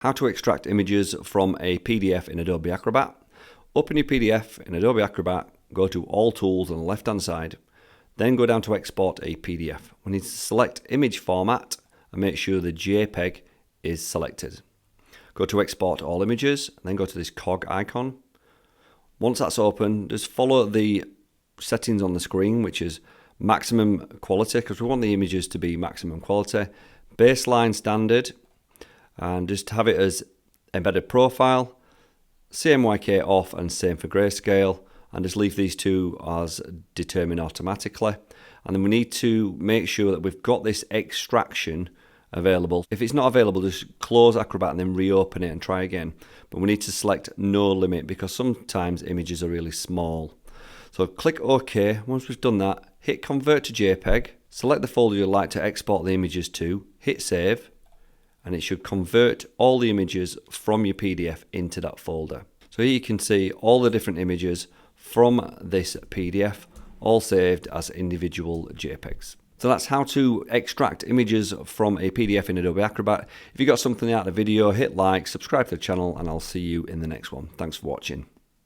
How to extract images from a PDF in Adobe Acrobat. Open your PDF in Adobe Acrobat, go to All Tools on the left hand side, then go down to Export a PDF. We need to select Image Format and make sure the JPEG is selected. Go to Export All Images, then go to this cog icon. Once that's open, just follow the settings on the screen, which is maximum quality, because we want the images to be maximum quality, baseline standard, and just have it as embedded profile, CMYK off and same for grayscale, and just leave these two as determined automatically. And then we need to make sure that we've got this extraction available. If it's not available, just close Acrobat and then reopen it and try again. But we need to select no limit because sometimes images are really small. So click OK. Once we've done that, hit Convert to JPEG, select the folder you'd like to export the images to, hit Save, and it should convert all the images from your PDF into that folder. So here you can see all the different images from this PDF, all saved as individual JPEGs. So that's how to extract images from a PDF in Adobe Acrobat. If you got something out of the video, hit like, subscribe to the channel, and I'll see you in the next one. Thanks for watching.